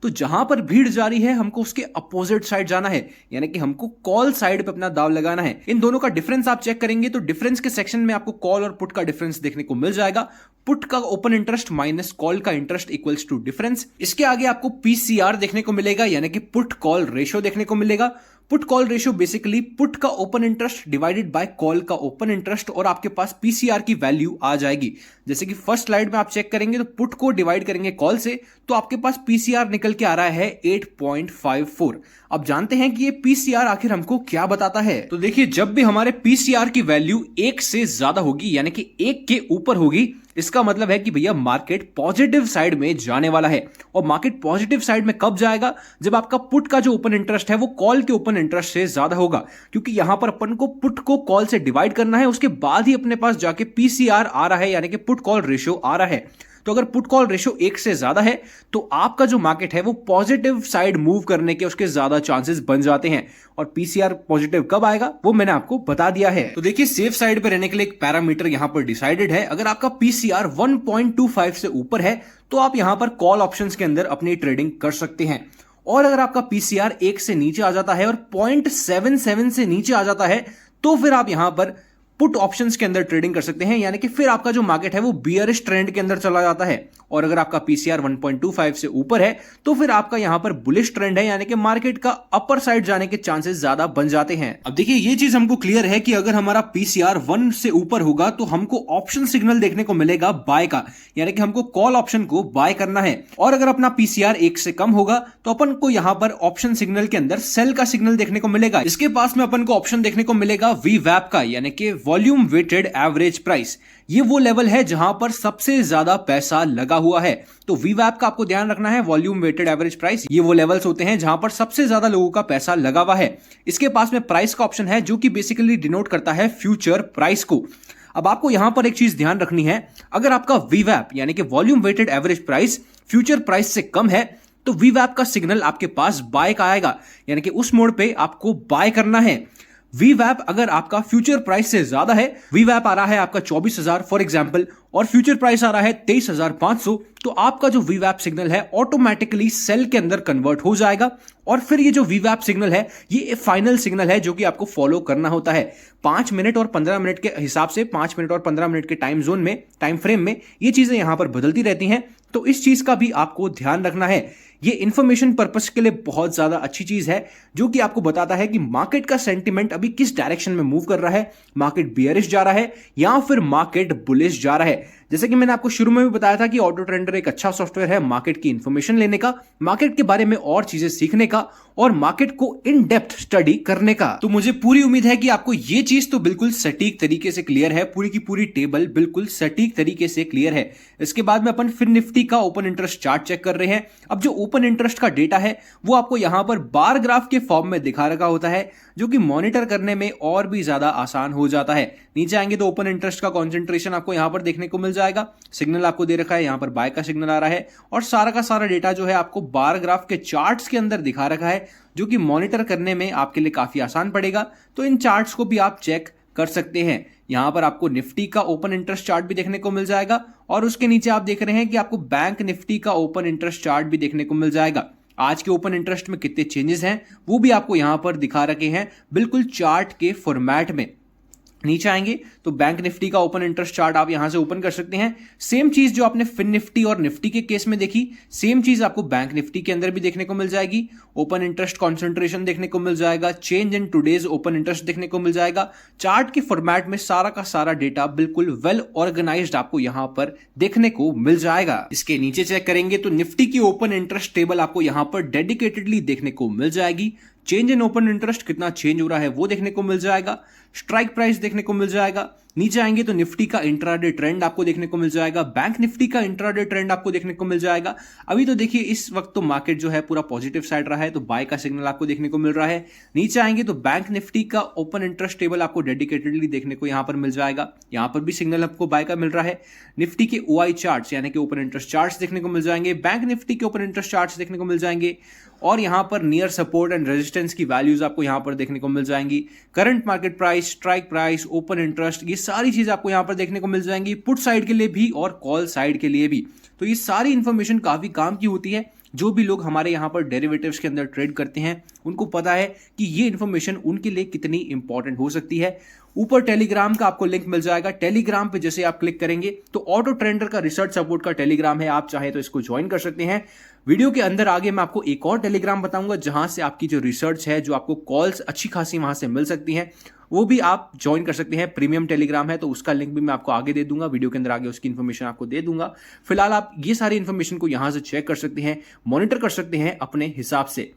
तो जहां पर भीड़ जारी है हमको उसके अपोजिट साइड जाना है, यानी कि हमको कॉल साइड पे अपना दाव लगाना है। इन दोनों का डिफरेंस आप चेक करेंगे तो डिफरेंस के सेक्शन में आपको कॉल और पुट का डिफरेंस देखने को मिल जाएगा। पुट का ओपन इंटरेस्ट माइनस कॉल का इंटरेस्ट इक्वल्स टू डिफरेंस। इसके आगे आपको पीसीआर देखने को मिलेगा, यानी कि पुट कॉल रेशियो देखने को मिलेगा। Put call ratio basically put का open interest divided by call का ओपन इंटरेस्ट, और आपके पास पीसीआर की वैल्यू आ जाएगी। जैसे कि फर्स्ट स्लाइड में आप चेक करेंगे तो पुट को डिवाइड करेंगे कॉल से, तो आपके पास पीसीआर निकल के आ रहा है 8.54। अब जानते हैं कि ये पीसीआर आखिर हमको क्या बताता है। तो देखिए, जब भी हमारे पीसीआर की वैल्यू 1 से ज्यादा होगी, यानी कि 1 के ऊपर होगी, इसका मतलब है कि भैया मार्केट पॉजिटिव साइड में जाने वाला है। और मार्केट पॉजिटिव साइड में कब जाएगा? जब आपका पुट का जो ओपन इंटरेस्ट है वो कॉल के ओपन इंटरेस्ट से ज्यादा होगा, क्योंकि यहां पर अपन को पुट को कॉल से डिवाइड करना है, उसके बाद ही अपने पास जाके पीसीआर आ रहा है, यानी कि पुट कॉल रेशियो आ रहा है। तो अगर पुट कॉल रेशियो 1 से ज्यादा है तो आपका जो मार्केट है वो पॉजिटिव साइड मूव करने के उसके ज्यादा चांसेस बन जाते हैं। और पीसीआर पॉजिटिव कब आएगा वो मैंने आपको बता दिया है। तो देखिए, सेफ साइड पे रहने के लिए एक पैरामीटर यहां पर डिसाइडेड है। अगर आपका पीसीआर 1.25 से ऊपर है तो आप यहां पर कॉल ऑप्शंस के अंदर अपनी ट्रेडिंग कर सकते हैं। और अगर आपका पीसीआर 1 से नीचे आ जाता है और 0.77 से नीचे आ जाता है तो फिर आप यहां पर पुट ऑप्शंस के अंदर ट्रेडिंग कर सकते हैं, यानी कि फिर आपका जो मार्केट है वो बियरिश ट्रेंड के अंदर चला जाता है। और अगर आपका पीसीआर 1.25 से ऊपर है तो फिर आपका यहां पर बुलिश ट्रेंड है, यानी कि मार्केट का अपर साइड जाने के चांसेस ज्यादा बन जाते हैं। अब देखिए, ये चीज हमको क्लियर है कि अगर हमारा पीसीआर 1 से ऊपर होगा तो हमको ऑप्शन सिग्नल देखने को मिलेगा बाय का, यानी कि हमको कॉल ऑप्शन को बाय करना है। और अगर अपना पीसीआर 1 से कम होगा तो अपन को यहां पर ऑप्शन सिग्नल के अंदर सेल का सिग्नल देखने को मिलेगा। इसके पास में अपन को ऑप्शन देखने को मिलेगा वीवैप का, यानी कि वॉल्यूम वेटेड एवरेज प्राइस। ये वो लेवल है जहां पर सबसे ज्यादा पैसा लगा हुआ है। तो वीवैप का आपको ध्यान रखना है, वॉल्यूम वेटेड एवरेज प्राइस, ये वो लेवल्स होते हैं जहां पर सबसे ज्यादा लोगों का पैसा लगा हुआ है। इसके पास में प्राइस का ऑप्शन है जो कि बेसिकली डिनोट करता है फ्यूचर प्राइस को। अब आपको यहां पर एक चीज ध्यान रखनी है, अगर आपका वीवैप यानी कि volume weighted average price future price से कम है तो वीवैप का सिग्नल आपके पास बाय का आएगा, यानी कि उस मोड पे आपको बाय करना है। वीवैप अगर आपका फ्यूचर प्राइस से ज्यादा है, वीवैप आ रहा है आपका 24,000 फॉर एग्जांपल और फ्यूचर प्राइस आ रहा है 23,500, तो आपका जो वीवैप सिग्नल है ऑटोमेटिकली सेल के अंदर कन्वर्ट हो जाएगा। और फिर ये जो वीवैप सिग्नल है ये फाइनल सिग्नल है जो कि आपको फॉलो करना होता है। 5 मिनट और 15 मिनट के हिसाब से, 5 मिनट और 15 मिनट के टाइम जोन में, टाइम फ्रेम में ये चीजें यहां पर बदलती रहती हैं, तो इस चीज का भी आपको ध्यान रखना है। ये इंफॉर्मेशन पर्पस के लिए बहुत ज्यादा अच्छी चीज है जो कि आपको बताता है कि मार्केट का सेंटिमेंट अभी किस डायरेक्शन में मूव कर रहा है, मार्केट बियरिश जा रहा है या फिर मार्केट बुलिश जा रहा है। जैसे कि मैंने आपको शुरू में भी बताया था कि ऑटो ट्रेंडर एक अच्छा सॉफ्टवेयर है मार्केट की इंफॉर्मेशन लेने का, मार्केट के बारे में और चीजें सीखने का और मार्केट को इन डेप्थ स्टडी करने का। तो मुझे पूरी उम्मीद है कि आपको ये चीज तो बिल्कुल सटीक तरीके से क्लियर है, पूरी की पूरी टेबल बिल्कुल सटीक तरीके से क्लियर है। इसके बाद में अपन फिर निफ्टी का ओपन इंटरेस्ट चार्ट चेक कर रहे हैं। अब जो ओपन इंटरेस्ट का डेटा है वो आपको यहां पर बार ग्राफ के फॉर्म में दिखा रखा होता है, जो कि मॉनिटर करने में और भी ज्यादा आसान हो जाता है। नीचे आएंगे तो ओपन इंटरेस्ट का कॉन्सेंट्रेशन आपको यहां पर देखने को मिल जाएगा, सिग्नल आपको दे रखा है, यहां पर बाय का सिग्नल आ रहा है और सारा का सारा डेटा जो है आपको बार ग्राफ के चार्ट्स के अंदर दिखा रखा है, जो कि मॉनिटर करने में आपके लिए काफी आसान पड़ेगा। तो इन चार्ट्स को भी आप चेक कर सकते हैं। यहां पर आपको निफ्टी का ओपन इंटरेस्ट चार्ट भी देखने को मिल जाएगा और उसके नीचे आप देख रहे हैं कि आपको बैंक निफ्टी का ओपन इंटरेस्ट चार्ट भी देखने को मिल जाएगा। आज के ओपन इंटरेस्ट में कितने चेंजेस हैं वो भी आपको यहां पर दिखा रखे हैं बिल्कुल चार्ट के फॉर्मेट में। नीचे आएंगे तो बैंक निफ्टी का ओपन इंटरेस्ट चार्ट आप यहां से ओपन कर सकते हैं। सेम चीज जो आपने फिन निफ्टी और निफ्टी के केस में देखी, सेम चीज आपको बैंक निफ्टी के अंदर भी देखने को मिल जाएगी। ओपन इंटरेस्ट कॉन्सेंट्रेशन देखने को मिल जाएगा, change in today's open interest देखने को मिल जाएगा। चार्ट के फॉर्मेट में सारा का सारा डेटा बिल्कुल वेल ऑर्गेनाइज्ड आपको यहां पर देखने को मिल जाएगा। इसके नीचे चेक करेंगे तो निफ्टी की ओपन इंटरेस्ट टेबल आपको यहां पर डेडिकेटेडली देखने को मिल जाएगी। चेंज इन ओपन इंटरेस्ट कितना चेंज हो रहा है वो देखने को मिल जाएगा, स्ट्राइक प्राइस देखने को मिल जाएगा। नीचे आएंगे तो निफ्टी का इंट्राडे ट्रेंड आपको देखने को मिल जाएगा, बैंक निफ्टी का इंट्राडे ट्रेंड आपको देखने को मिल जाएगा। अभी तो देखिए इस वक्त तो मार्केट जो है पूरा पॉजिटिव साइड रहा है, तो बाय का सिग्नल आपको देखने को मिल रहा है। नीचे आएंगे तो बैंक निफ्टी का ओपन इंटरेस्ट टेबल आपको डेडिकेटेडली देखने को यहां पर मिल जाएगा, यहां पर भी सिग्नल आपको बाय का मिल रहा है। निफ्टी के ओआई चार्ट्स यानी कि ओपन इंटरेस्ट चार्ट्स देखने को मिल जाएंगे, बैंक निफ्टी के ओपन इंटरेस्ट चार्ट्स देखने को मिल जाएंगे और यहां पर नियर सपोर्ट एंड रेजिस्टेंस की वैल्यूज आपको यहां पर देखने को मिल जाएंगी। Current market price, strike price, open interest, ये सारी चीज आपको यहां पर देखने को मिल जाएंगी, पुट साइड के लिए भी और कॉल साइड के लिए भी। तो ये सारी इंफॉर्मेशन काफी काम की होती है। जो भी लोग हमारे यहाँ पर डेरिवेटिव्स के अंदर ट्रेड करते हैं उनको पता है कि ये इंफॉर्मेशन उनके लिए कितनी इंपॉर्टेंट हो सकती है। ऊपर टेलीग्राम का आपको लिंक मिल जाएगा। टेलीग्राम पे जैसे आप क्लिक करेंगे तो ऑटो ट्रेंडर का रिसर्च सपोर्ट का टेलीग्राम है, आप चाहे तो इसको ज्वाइन कर सकते हैं। वीडियो के अंदर आगे मैं आपको एक और टेलीग्राम बताऊंगा जहां से आपकी जो रिसर्च है, जो आपको कॉल्स अच्छी खासी वहां से मिल सकती हैं, वो भी आप ज्वाइन कर सकते हैं। प्रीमियम टेलीग्राम है तो उसका लिंक भी मैं आपको आगे दे दूंगा, वीडियो के अंदर आगे उसकी इन्फॉर्मेशन आपको दे दूंगा। फिलहाल आप ये सारी इन्फॉर्मेशन को यहां से चेक कर सकते हैं, मॉनिटर कर सकते हैं अपने हिसाब से।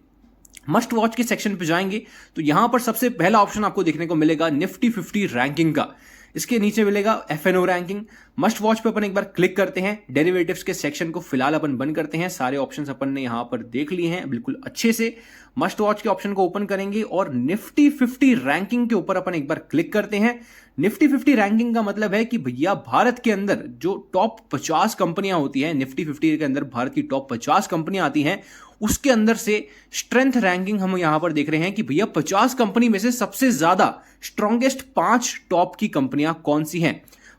मस्ट वॉच के सेक्शन पे जाएंगे तो यहां पर सबसे पहला ऑप्शन आपको देखने को मिलेगा निफ्टी 50 रैंकिंग का। इसके नीचे मिलेगा एफएनओ रैंकिंग। मस्ट वॉच पे अपन एक बार क्लिक करते हैं। डेरिवेटिव्स के सेक्शन को फिलहाल अपन बंद करते हैं, सारे ऑप्शंस अपन ने यहां पर देख लिए हैं बिल्कुल अच्छे से। मस्ट वॉच के ऑप्शन को ओपन करेंगे और निफ्टी 50 रैंकिंग के ऊपर अपन एक बार क्लिक करते हैं। निफ्टी 50 रैंकिंग का मतलब है कि भैया भारत के अंदर जो टॉप 50 कंपनियां होती हैं, निफ्टी 50 के अंदर भारत की टॉप 50 कंपनियां आती हैं, उसके अंदर से स्ट्रेंथ रैंकिंग हम यहां पर देख रहे हैं कि भैया 50 कंपनी में से सबसे ज्यादा स्ट्रॉन्गेस्ट 5 टॉप की कंपनियां कौन सी हैं।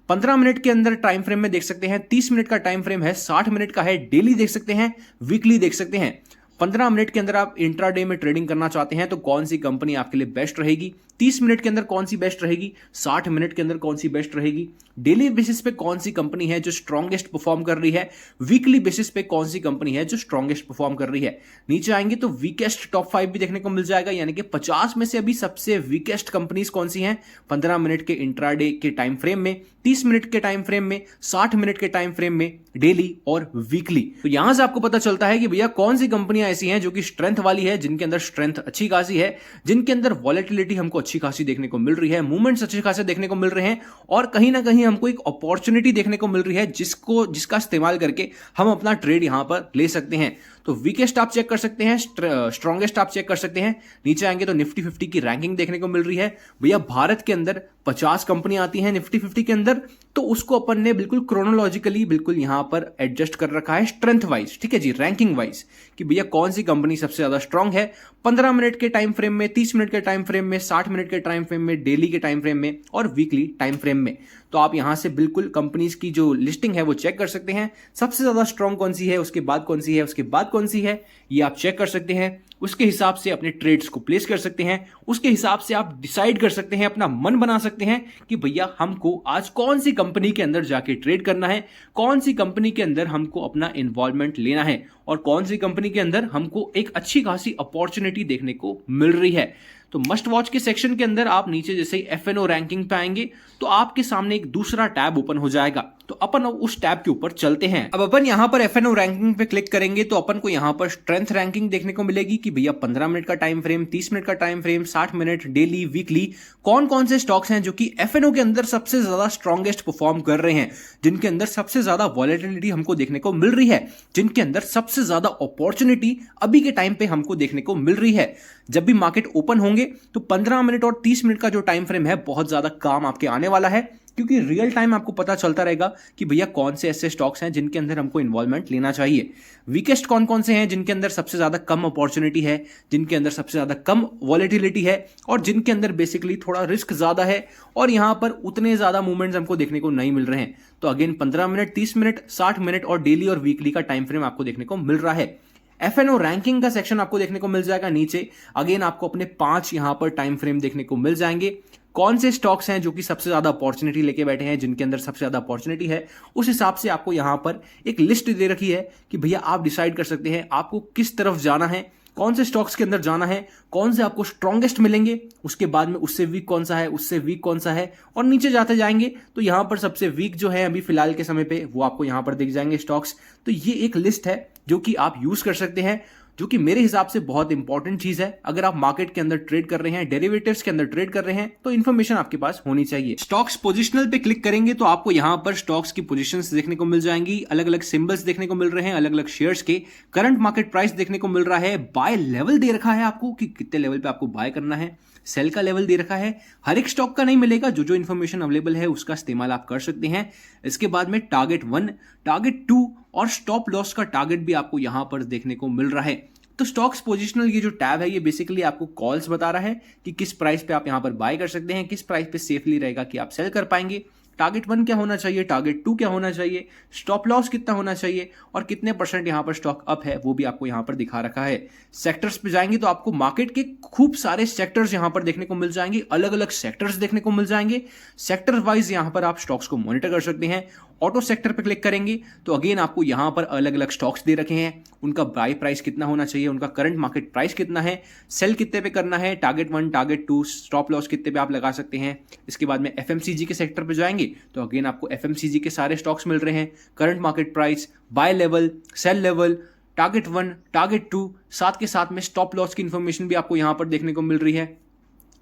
15 मिनट के अंदर टाइम फ्रेम में देख सकते हैं, 30 मिनट का टाइम फ्रेम है, 60 मिनट का है, डेली देख सकते हैं, वीकली देख सकते हैं। 15 मिनट के अंदर आप इंट्राडे में ट्रेडिंग करना चाहते हैं तो कौन सी कंपनी आपके लिए बेस्ट रहेगी, 30 मिनट के अंदर कौन सी बेस्ट रहेगी, 60 मिनट के अंदर कौन सी बेस्ट रहेगी, डेली बेसिस पे कौन सी कंपनी है जो स्ट्रॉन्गेस्ट परफॉर्म कर रही है, वीकली बेसिस पे कौन सी कंपनी है जो स्ट्रॉन्गेस्ट परफॉर्म कर रही है। नीचे आएंगे तो वीकेस्ट टॉप 5 भी देखने को मिल जाएगा, यानी कि 50 में से अभी सबसे वीकेस्ट कंपनीज कौन सी हैं 15 मिनट के इंट्राडे के टाइम फ्रेम में, 30 मिनट के टाइम फ्रेम में, 60 मिनट के टाइम फ्रेम में, डेली और वीकली। तो यहां से आपको पता चलता है कि भैया कौन सी कंपनियां ऐसी हैं जो कि स्ट्रेंथ वाली है, जिनके अंदर स्ट्रेंथ अच्छी खासी है, जिनके अंदर वॉलेटिलिटी हमको अच्छी खासी देखने को मिल रही है, मूवमेंट्स अच्छे खासे देखने को मिल रहे हैं, और कहीं ना कहीं हमको एक अपॉर्चुनिटी देखने को मिल रही है जिसका इस्तेमाल करके हम अपना ट्रेड यहां पर ले सकते हैं। तो वीकेस्ट आप चेक कर सकते हैं, स्ट्रॉन्गेस्ट आप चेक कर सकते हैं। नीचे आएंगे तो निफ्टी 50 की रैंकिंग देखने को मिल रही है। भैया भारत के अंदर 50 कंपनियां आती हैं निफ्टी 50 के अंदर, तो उसको अपन ने बिल्कुल क्रोनोलॉजिकली बिल्कुल यहां पर एडजस्ट कर रखा है स्ट्रेंथ वाइज, ठीक है जी, रैंकिंग वाइज, कि भैया कौन सी कंपनी सबसे ज्यादा स्ट्रांग है 15 मिनट के टाइम फ्रेम में, 30 मिनट के टाइम फ्रेम में, 60 मिनट के टाइम फ्रेम में, डेली के टाइम फ्रेम में और वीकली टाइम फ्रेम में। तो आप यहां से बिल्कुल कंपनीज की जो लिस्टिंग है वो चेक कर सकते हैं, सबसे ज्यादा स्ट्रांग कौन सी है, उसके बाद कौन सी है, उसके बाद कौन सी है, ये आप चेक कर सकते हैं। उसके हिसाब से अपने ट्रेड्स को प्लेस कर सकते हैं, उसके हिसाब से आप डिसाइड कर सकते हैं, अपना मन बना सकते हैं कि भैया हमको आज कौन सी कंपनी के अंदर जाके ट्रेड करना है, कौन सी कंपनी के अंदर हमको अपना इन्वॉल्वमेंट लेना है, और कौन सी कंपनी के अंदर हमको एक अच्छी खासी अपॉर्चुनिटी देखने को मिल रही है। तो मस्ट वॉच के सेक्शन के अंदर आप नीचे जैसे ही एफएनओ रैंकिंग पे आएंगे तो आपके सामने एक दूसरा टैब ओपन हो जाएगा। तो अपन उस टैब के ऊपर चलते हैं। अब अपन यहां पर एफएनओ रैंकिंग पे क्लिक करेंगे तो अपन को यहां पर स्ट्रेंथ रैंकिंग देखने को मिलेगी कि भैया 15 मिनट का टाइम फ्रेम, 30 मिनट का time frame, 60 minute, daily, weekly, कौन कौन से स्टॉक्स हैं जो कि एफएनओ के अंदर सबसे ज्यादा स्ट्रॉन्गेस्ट परफॉर्म कर रहे हैं, जिनके अंदर सबसे ज्यादा वॉलेटिलिटी हमको देखने को मिल रही है, जिनके अंदर सबसे ज्यादा अपॉर्चुनिटी अभी के टाइम पे हमको देखने को मिल रही है। जब भी मार्केट ओपन होंगे तो 15 मिनट और 30 मिनट का जो टाइम फ्रेम है बहुत ज्यादा काम आपके आने वाला है, क्योंकि रियल टाइम आपको पता चलता रहेगा कि भैया कौन से ऐसे स्टॉक्स हैं जिनके अंदर हमको इन्वॉल्वमेंट लेना चाहिए। वीकेस्ट कौन कौन से हैं जिनके अंदर सबसे ज्यादा कम अपॉर्चुनिटी है, जिनके अंदर सबसे ज्यादा कम वॉलेटिलिटी है, और जिनके अंदर बेसिकली थोड़ा रिस्क ज्यादा है और यहां पर उतने ज्यादा मूवमेंट्स हमको देखने को नहीं मिल रहे हैं। तो अगेन 15 मिनट, 30 मिनट, 60 मिनट और डेली और वीकली का टाइम फ्रेम आपको देखने को मिल रहा है। एफएनओ रैंकिंग का सेक्शन आपको देखने को मिल जाएगा नीचे। अगेन आपको अपने 5 यहां पर टाइम फ्रेम देखने को मिल जाएंगे। कौन से स्टॉक्स हैं जो कि सबसे ज्यादा अपॉर्चुनिटी लेके बैठे हैं, जिनके अंदर सबसे ज्यादा अपॉर्चुनिटी है, उस हिसाब से आपको यहां पर एक लिस्ट दे रखी है कि भैया आप डिसाइड कर सकते हैं आपको किस तरफ जाना है, कौन से स्टॉक्स के अंदर जाना है, कौन से आपको स्ट्रॉन्गेस्ट मिलेंगे, उसके बाद में उससे वीक कौन सा है, उससे वीक कौन सा है, और नीचे जाते जाएंगे तो यहां पर सबसे वीक जो है अभी फिलहाल के समय पे वो आपको यहां पर दिख जाएंगे स्टॉक्स। तो ये एक लिस्ट है जो कि आप यूज कर सकते हैं, जो कि मेरे हिसाब से बहुत इंपॉर्टेंट चीज है। अगर आप मार्केट के अंदर ट्रेड कर रहे हैं, डेरिवेटिव्स के अंदर ट्रेड कर रहे हैं, तो इन्फॉर्मेशन आपके पास होनी चाहिए। स्टॉक्स पोजिशनल पे क्लिक करेंगे तो आपको यहां पर स्टॉक्स की पोजीशंस देखने को मिल जाएंगी, अलग अलग सिंबल्स देखने को मिल रहे हैं, अलग अलग शेयर्स के करंट मार्केट प्राइस देखने को मिल रहा है, बाय लेवल दे रखा है आपको कि कितने लेवल पे आपको बाय करना है, सेल का लेवल दे रखा है। हर एक स्टॉक का नहीं मिलेगा, जो जो इन्फॉर्मेशन अवेलेबल है उसका इस्तेमाल आप कर सकते हैं। इसके बाद में टारगेट 1, टारगेट 2 और स्टॉप लॉस का टारगेट भी आपको यहां पर देखने को मिल रहा है। तो स्टॉक्स पोजिशनल ये जो टैब है ये बेसिकली आपको कॉल्स बता रहा है कि किस प्राइस पे आप यहां पर बाय कर सकते हैं, किस प्राइस पे सेफली रहेगा कि आप सेल कर पाएंगे। टारगेट 1 क्या होना चाहिए, टारगेट 2 क्या होना चाहिए, स्टॉप लॉस कितना होना चाहिए और कितने % यहाँ पर स्टॉक अप है वो भी आपको यहाँ पर दिखा रखा है। सेक्टर्स पे जाएंगे तो आपको मार्केट के खूब सारे सेक्टर्स यहाँ पर देखने को मिल जाएंगे, अलग अलग सेक्टर्स देखने को मिल जाएंगे। सेक्टर वाइज यहाँ पर आप स्टॉक्स को मॉनिटर कर सकते हैं। ऑटो सेक्टर पे क्लिक करेंगे तो अगेन आपको यहाँ पर अलग अलग स्टॉक्स दे रखे हैं, उनका बाय प्राइस कितना होना चाहिए, उनका करंट मार्केट प्राइस कितना है, सेल कितने पे करना है, टारगेट 1 टारगेट 2 स्टॉप लॉस कितने पे आप लगा सकते हैं। इसके बाद में एफएमसीजी के सेक्टर पे जाएंगे तो अगेन आपको एफएमसीजी के सारे स्टॉक्स मिल रहे हैं, current market price, buy level, sell level, target 1 target 2, साथ के साथ में स्टॉप लॉस की इंफॉर्मेशन भी आपको यहाँ पर देखने को मिल रही है।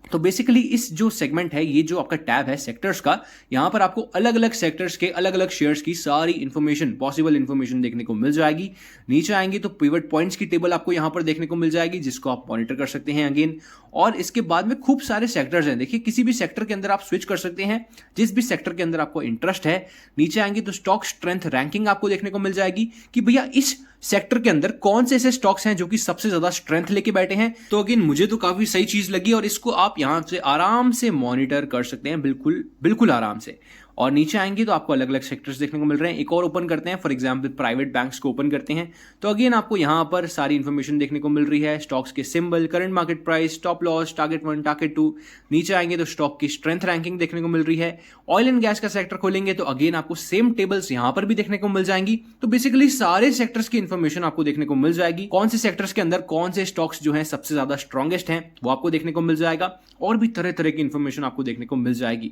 तो बेसिकली इस जो सेगमेंट है, ये जो आपका टैब है सेक्टर्स का, यहाँ पर आपको अलग अलग सेक्टर्स के अलग अलग शेयर्स की सारी इंफॉर्मेशन, पॉसिबल इंफॉर्मेशन देखने को मिल जाएगी। नीचे आएंगे तो पिवट पॉइंट्स की टेबल आपको यहाँ पर देखने को मिल जाएगी जिसको आप मॉनिटर कर सकते हैं अगेन। और इसके बाद में खूब सारे सेक्टर्स हैं, देखिए किसी भी सेक्टर के अंदर आप स्विच कर सकते हैं, जिस भी सेक्टर के अंदर आपको इंटरेस्ट है। नीचे आएंगे तो स्टॉक स्ट्रेंथ रैंकिंग आपको देखने को मिल जाएगी कि भैया इस सेक्टर के अंदर कौन से ऐसे स्टॉक्स हैं जो कि सबसे ज्यादा स्ट्रेंथ लेके बैठे हैं। तो अगेन मुझे तो काफी सही चीज लगी और इसको आप यहां से आराम से मॉनिटर कर सकते हैं, बिल्कुल बिल्कुल आराम से। और नीचे आएंगे तो आपको अलग अलग सेक्टर्स देखने को मिल रहे हैं। एक और ओपन करते हैं, फॉर एग्जांपल प्राइवेट बैंक्स को ओपन करते हैं तो अगेन आपको यहां पर सारी इंफॉर्मेशन देखने को मिल रही है, स्टॉक्स के symbol, current market price, stop loss, target 1 target 2। नीचे आएंगे तो स्टॉक की स्ट्रेंथ रैंकिंग देखने को मिल रही है। ऑयल एंड गैस का सेक्टर खोलेंगे तो अगेन आपको सेम टेबल्स यहां पर भी देखने को मिल जाएंगी। तो बेसिकली सारे सेक्टर्स की इंफॉर्मेशन आपको देखने को मिल जाएगी, कौन से सेक्टर्स के अंदर कौन से स्टॉक्स जो है सबसे ज्यादा स्ट्रॉन्गेस्ट हैं वो आपको देखने को मिल जाएगा। और भी तरह तरह की इंफॉर्मेशन आपको देखने को मिल जाएगी।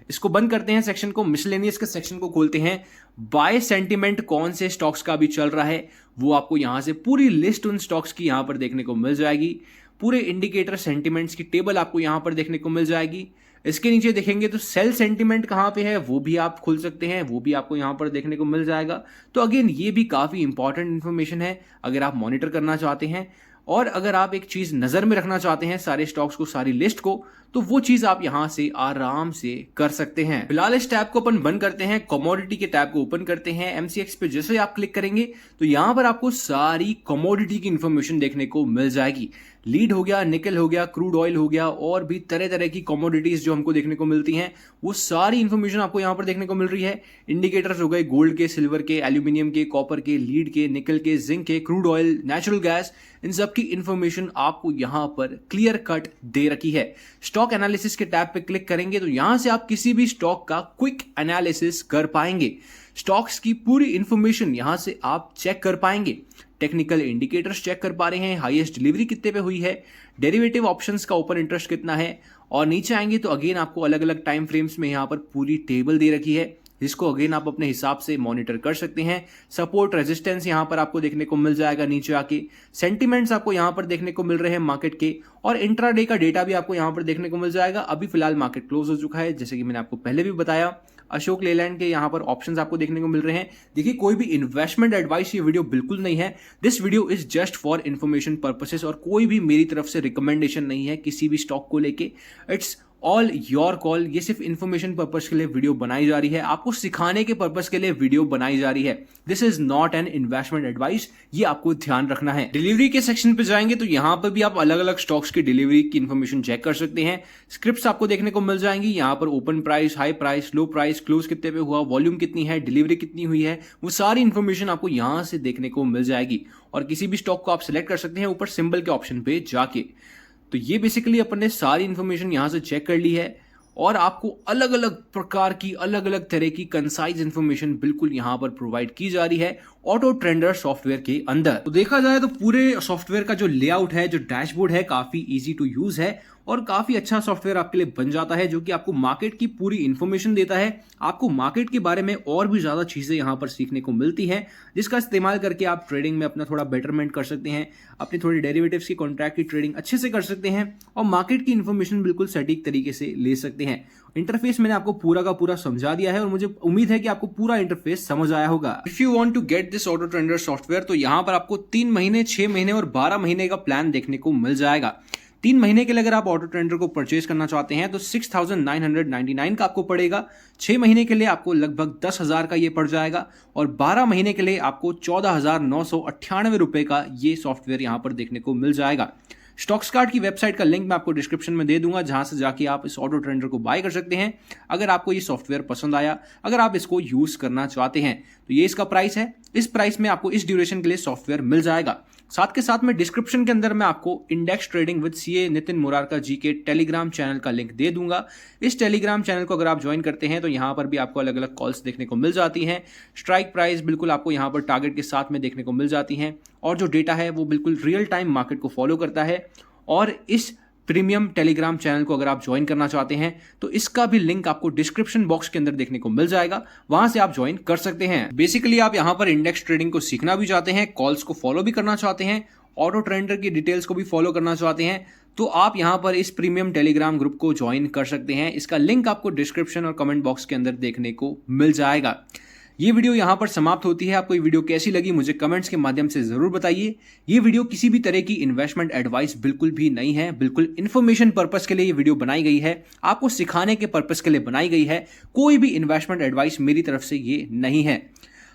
इसको बंद करते हैं सेक्शन को, मिसलेनियस के सेक्शन को खोलते हैं। बाय सेंटिमेंट कौन से स्टॉक्स का भी चल रहा है वो आपको यहां से पूरी लिस्ट उन स्टॉक्स की यहां पर देखने को मिल जाएगी। पूरे इंडिकेटर सेंटिमेंट्स की टेबल आपको यहां पर देखने को मिल जाएगी। इसके नीचे देखेंगे तो सेल सेंटिमेंट कहां पे है वो भी आप खोल सकते हैं, वो भी आपको यहां पर देखने को मिल जाएगा। तो अगेन ये भी काफी इंपॉर्टेंट इंफॉर्मेशन है अगर आप मॉनिटर करना चाहते हैं। और अगर आप एक चीज नजर में रखना चाहते हैं सारे स्टॉक्स को, सारी लिस्ट को, तो वो चीज आप यहां से आराम से कर सकते हैं। फिलहाल इस टैब को अपन बंद करते हैं, कमोडिटी के टैब को ओपन करते हैं। एमसीएक्स पे जैसे आप क्लिक करेंगे तो यहां पर आपको सारी कमोडिटी की इंफॉर्मेशन देखने को मिल जाएगी। लीड हो गया, निकल हो गया, क्रूड ऑयल हो गया और भी तरह तरह की कमोडिटीज जो हमको देखने को मिलती हैं वो सारी इंफॉर्मेशन आपको यहां पर देखने को मिल रही है। इंडिकेटर्स हो गए गोल्ड के, सिल्वर के, एल्यूमिनियम के, कॉपर के, लीड के, निकल के, जिंक के, क्रूड ऑयल, नेचुरल गैस, इन सब की इंफॉर्मेशन आपको यहां पर क्लियर कट दे रखी है। स्टॉक एनालिसिस के टैब पे क्लिक करेंगे तो यहां से आप किसी भी स्टॉक का क्विक एनालिसिस कर पाएंगे। स्टॉक्स की पूरी इंफॉर्मेशन यहां से आप चेक कर पाएंगे। टेक्निकल इंडिकेटर्स चेक कर पा रहे हैं, हाईएस्ट डिलीवरी कितने पे हुई है, डेरिवेटिव ऑप्शंस का ओपन इंटरेस्ट कितना है। और नीचे आएंगे तो अगेन आपको अलग अलग टाइम फ्रेम्स में यहां पर पूरी टेबल दे रखी है जिसको अगेन आप अपने हिसाब से मॉनिटर कर सकते हैं। सपोर्ट रेजिस्टेंस यहां पर आपको देखने को मिल जाएगा। नीचे आके सेंटिमेंट्स आपको यहां पर देखने को मिल रहे हैं मार्केट के, और इंट्राडे का डेटा भी आपको यहां पर देखने को मिल जाएगा। अभी फिलहाल मार्केट क्लोज हो चुका है, जैसे कि मैंने आपको पहले भी बताया। अशोक लेलैंड के यहां पर ऑप्शंस आपको देखने को मिल रहे हैं। देखिए कोई भी इन्वेस्टमेंट एडवाइस ये वीडियो बिल्कुल नहीं है, this video is just for information purposes, और कोई भी मेरी तरफ से रिकमेंडेशन नहीं है किसी भी स्टॉक को लेके। It's all your call. ये सिर्फ इन्फॉर्मेशन पर्पस के लिए वीडियो बनाई जा रही है, आपको सिखाने के पर्पस के लिए वीडियो बनाई जा रही है। This is not an investment advice, ये आपको ध्यान रखना है। डिलीवरी के सेक्शन पे जाएंगे तो यहां पर भी आप अलग अलग स्टॉक्स की डिलीवरी की इन्फॉर्मेशन चेक कर सकते हैं। स्क्रिप्ट्स आपको देखने को मिल जाएंगी यहां पर, ओपन प्राइस, हाई प्राइस, लो प्राइस, क्लोज कितने पे हुआ, वॉल्यूम कितनी है, डिलीवरी कितनी हुई है, वो सारी इन्फॉर्मेशन आपको यहां से देखने को मिल जाएगी। और किसी भी स्टॉक को आप सिलेक्ट कर सकते हैं ऊपर सिंबल के ऑप्शन पे जाके। तो ये बेसिकली अपन ने सारी इन्फॉर्मेशन यहां से चेक कर ली है और आपको अलग अलग प्रकार की, अलग अलग तरह की कंसाइज इंफॉर्मेशन बिल्कुल यहां पर प्रोवाइड की जा रही है ऑटो ट्रेंडर सॉफ्टवेयर के अंदर। तो देखा जाए तो पूरे सॉफ्टवेयर का जो लेआउट है, जो डैशबोर्ड है, काफी इजी टू यूज है और काफी अच्छा सॉफ्टवेयर आपके लिए बन जाता है, जो कि आपको मार्केट की पूरी इंफॉर्मेशन देता है। आपको मार्केट के बारे में और भी ज्यादा चीजें यहां पर सीखने को मिलती हैं, जिसका इस्तेमाल करके आप ट्रेडिंग में अपना थोड़ा बेटरमेंट कर सकते हैं, अपनी थोड़ी डेरिवेटिव्स की कॉन्ट्रैक्ट की ट्रेडिंग अच्छे से कर सकते हैं और मार्केट की इंफॉर्मेशन बिल्कुल सटीक तरीके से ले सकते हैं। इंटरफेस मैंने आपको पूरा का पूरा समझा दिया है और मुझे उम्मीद है कि आपको पूरा इंटरफेस समझ आया होगा। If you want to get this Auto Trender software तो यहां पर आपको 3 महीने, 6 महीने और 12 महीने का प्लान देखने को मिल जाएगा। 3 महीने के लिए अगर आप ऑटो ट्रेंडर को परचेज करना चाहते हैं तो 6,999 का आपको पड़ेगा। 6 महीने के लिए आपको लगभग 10,000 का ये पड़ जाएगा और 12 महीने के लिए आपको 14,998 रुपए का ये सॉफ्टवेयर यहां पर देखने को मिल जाएगा। स्टॉक्सकार्ट की वेबसाइट का लिंक मैं आपको डिस्क्रिप्शन में दे दूंगा, जहां से जाके आप इस ऑटो ट्रेंडर को बाय कर सकते हैं अगर आपको ये सॉफ्टवेयर पसंद आया, अगर आप इसको यूज करना चाहते हैं। तो ये इसका प्राइस है, इस प्राइस में आपको इस ड्यूरेशन के लिए सॉफ्टवेयर मिल जाएगा। साथ के साथ में डिस्क्रिप्शन के अंदर मैं आपको index trading with CA Nitin Murarka ji के टेलीग्राम चैनल का लिंक दे दूंगा। इस टेलीग्राम चैनल को अगर आप ज्वाइन करते हैं तो यहाँ पर भी आपको अलग अलग कॉल्स देखने को मिल जाती हैं, स्ट्राइक प्राइस बिल्कुल आपको यहाँ पर टारगेट के साथ में देखने को मिल जाती हैं, और जो डेटा है वो बिल्कुल रियल टाइम मार्केट को फॉलो करता है। और इस प्रीमियम टेलीग्राम चैनल को अगर आप ज्वाइन करना चाहते हैं तो इसका भी लिंक आपको डिस्क्रिप्शन बॉक्स के अंदर देखने को मिल जाएगा, वहां से आप ज्वाइन कर सकते हैं। बेसिकली आप यहां पर इंडेक्स ट्रेडिंग को सीखना भी चाहते हैं, कॉल्स को फॉलो भी करना चाहते हैं, ऑटो ट्रेंडर की डिटेल्स को भी फॉलो करना चाहते हैं, तो आप यहां पर इस प्रीमियम टेलीग्राम ग्रुप को ज्वाइन कर सकते हैं। इसका लिंक आपको डिस्क्रिप्शन और कमेंट बॉक्स के अंदर देखने को मिल जाएगा। ये वीडियो यहाँ पर समाप्त होती है। आपको ये वीडियो कैसी लगी मुझे कमेंट्स के माध्यम से जरूर बताइए। ये वीडियो किसी भी तरह की इन्वेस्टमेंट एडवाइस बिल्कुल भी नहीं है, बिल्कुल इन्फॉर्मेशन पर्पस के लिए ये वीडियो बनाई गई है, आपको सिखाने के पर्पस के लिए बनाई गई है। कोई भी इन्वेस्टमेंट एडवाइस मेरी तरफ से ये नहीं है।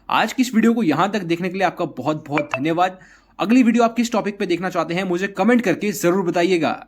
आज की इस वीडियो को यहाँ तक देखने के लिए आपका बहुत बहुत धन्यवाद। अगली वीडियो आप किस टॉपिक पे देखना चाहते हैं मुझे कमेंट करके जरूर बताइएगा।